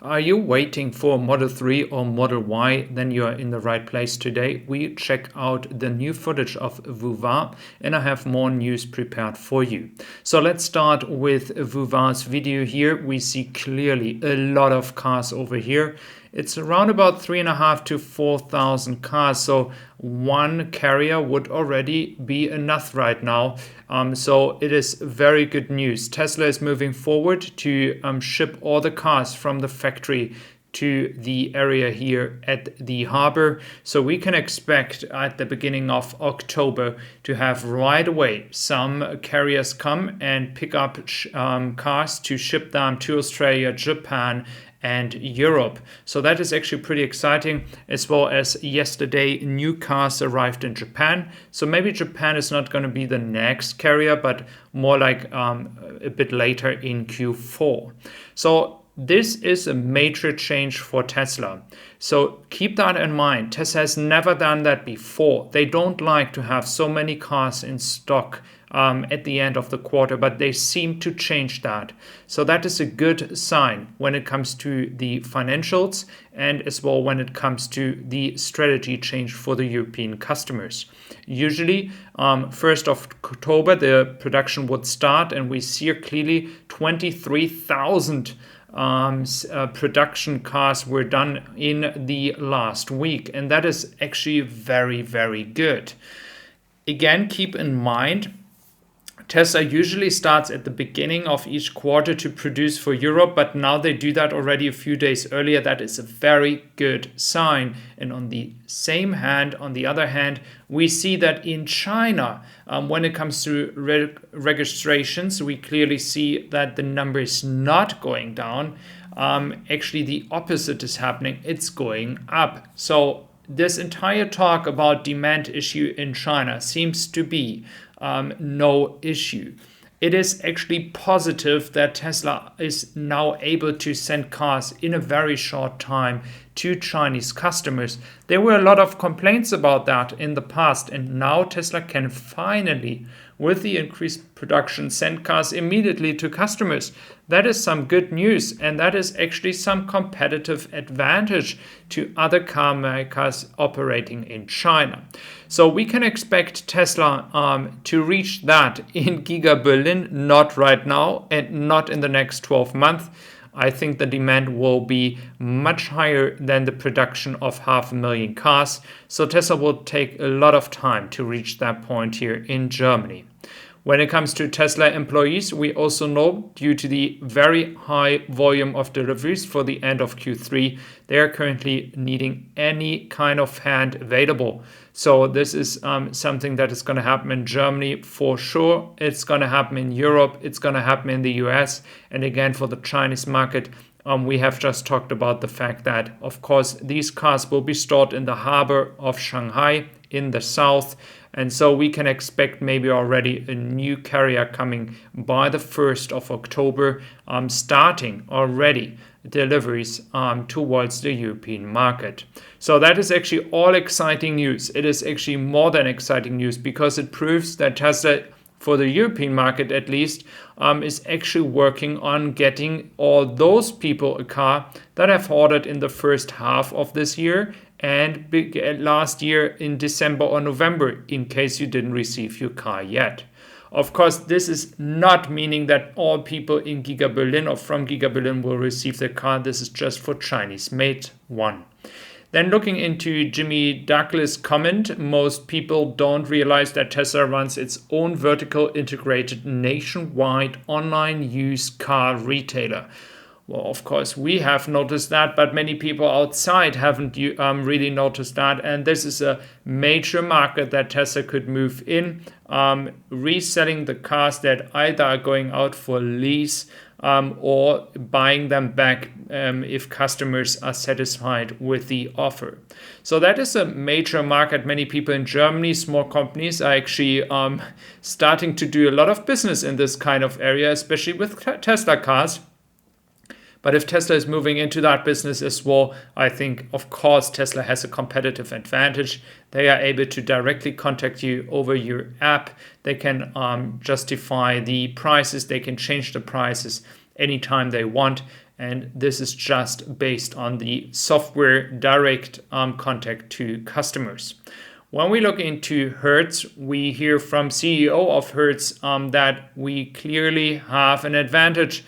Are you waiting for Model 3 or Model Y? Then you are in the right place today. We check out the new footage of Vuva and I have more news prepared for you. So let's start with Vuva's video here. We see clearly a lot of cars over here. It's around about 3,500 to 4,000 cars. So one carrier would already be enough right now. So it is very good news. Tesla is moving forward to ship all the cars from the factory to the area here at the harbor. So we can expect at the beginning of October to have right away some carriers come and pick up cars to ship them to Australia, Japan, and Europe. So that is actually pretty exciting, as well as yesterday new cars arrived in Japan. So maybe Japan is not going to be the next carrier, but more like a bit later in Q4. So this is a major change for Tesla. So keep that in mind. Tesla has never done that before. They don't like to have so many cars in stock at the end of the quarter, but they seem to change that. So that is a good sign when it comes to the financials and as well when it comes to the strategy change for the European customers. Usually, 1st of October, the production would start and we see clearly 23,000 production cars were done in the last week. And that is actually very, very good. Again, keep in mind, Tesla usually starts at the beginning of each quarter to produce for Europe, but now they do that already a few days earlier. That is a very good sign. And on the other hand, we see that in China, when it comes to registrations, we clearly see that the number is not going down. Actually, the opposite is happening. It's going up. So this entire talk about demand issue in China seems to be no issue. It is actually positive that Tesla is now able to send cars in a very short time to Chinese customers. There were a lot of complaints about that in the past, and now Tesla can finally, with the increased production, send cars immediately to customers. That is some good news, and that is actually some competitive advantage to other car makers operating in China. So we can expect Tesla to reach that in Giga Berlin, not right now and not in the next 12 months. I think the demand will be much higher than the production of 500,000 cars. So Tesla will take a lot of time to reach that point here in Germany. When it comes to Tesla employees, we also know due to the very high volume of deliveries for the end of Q3, they are currently needing any kind of hand available. So this is something that is going to happen in Germany for sure. It's going to happen in Europe. It's going to happen in the US. And again, for the Chinese market, we have just talked about the fact that, of course, these cars will be stored in the harbor of Shanghai in the south. And so we can expect maybe already a new carrier coming by the 1st of October, starting already deliveries towards the European market. So that is actually all exciting news. It is actually more than exciting news because it proves that Tesla, for the European market at least, is actually working on getting all those people a car that have ordered in the first half of this year and last year in December or November, in case you didn't receive your car yet. Of course, this is not meaning that all people in Giga Berlin or from Giga Berlin will receive their car. This is just for Chinese-made one. Then looking into Jimmy Douglas' comment, most people don't realize that Tesla runs its own vertical integrated nationwide online used car retailer. Well, of course, we have noticed that, but many people outside haven't really noticed that. And this is a major market that Tesla could move in, reselling the cars that either are going out for lease or buying them back if customers are satisfied with the offer. So that is a major market. Many people in Germany, small companies, are actually starting to do a lot of business in this kind of area, especially with Tesla cars. But if Tesla is moving into that business as well, I think, of course, Tesla has a competitive advantage. They are able to directly contact you over your app. They can justify the prices. They can change the prices anytime they want. And this is just based on the software direct contact to customers. When we look into Hertz, we hear from CEO of Hertz that we clearly have an advantage,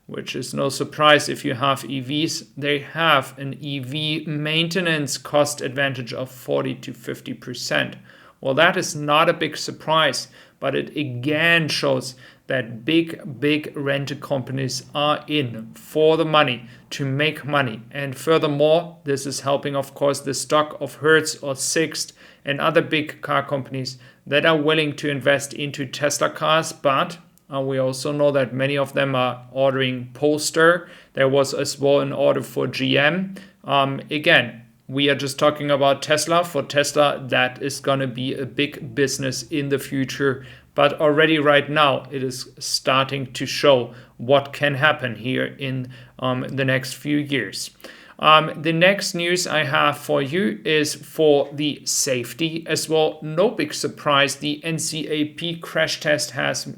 which is no surprise if you have EVs. They have an EV maintenance cost advantage of 40 to 50%. Well, that is not a big surprise, but it again shows that big rental companies are in for the money to make money. And furthermore, this is helping, of course, the stock of Hertz or Sixt and other big car companies that are willing to invest into Tesla cars. But we also know that many of them are ordering Polestar. There was as well an order for GM. Again, we are just talking about Tesla. For Tesla, that is going to be a big business in the future. But already right now, it is starting to show what can happen here in the next few years. The next news I have for you is for the safety as well. No big surprise, the NCAP crash test has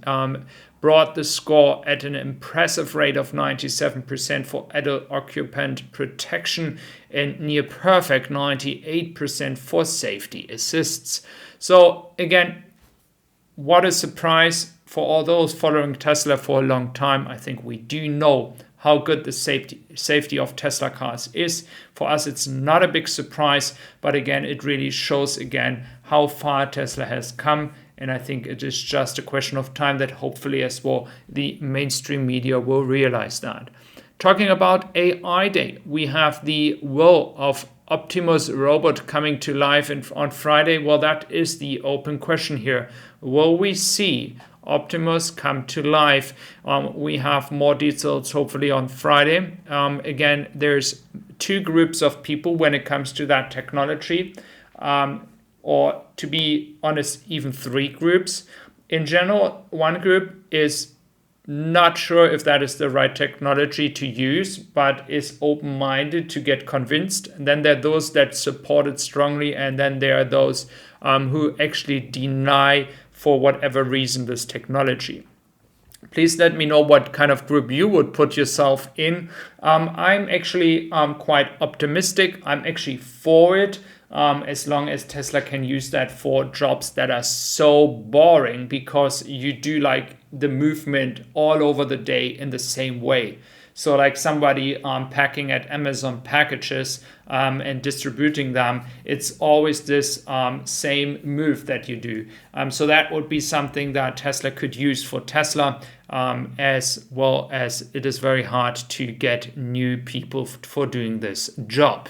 brought the score at an impressive rate of 97% for adult occupant protection and near perfect 98% for safety assists. So again, what a surprise for all those following Tesla for a long time. I think we do know how good the safety of Tesla cars is. For us, it's not a big surprise, but again, it really shows again how far Tesla has come. And I think it is just a question of time that hopefully as well the mainstream media will realize that. Talking about AI Day, we have the will of Optimus robot coming to life on Friday. Well, that is the open question here. Will we see Optimus come to life? We have more details hopefully on Friday. Again, there's two groups of people when it comes to that technology, or to be honest, even three groups. In general, one group is not sure if that is the right technology to use, but is open-minded to get convinced. And then there are those that support it strongly, and then there are those who actually deny for whatever reason this technology. Please let me know what kind of group you would put yourself in. I'm actually quite optimistic. I'm actually for it. As long as Tesla can use that for jobs that are so boring, because you do like the movement all over the day in the same way. So like somebody packing at Amazon packages and distributing them, it's always this same move that you do. So that would be something that Tesla could use for Tesla, as well as it is very hard to get new people for doing this job.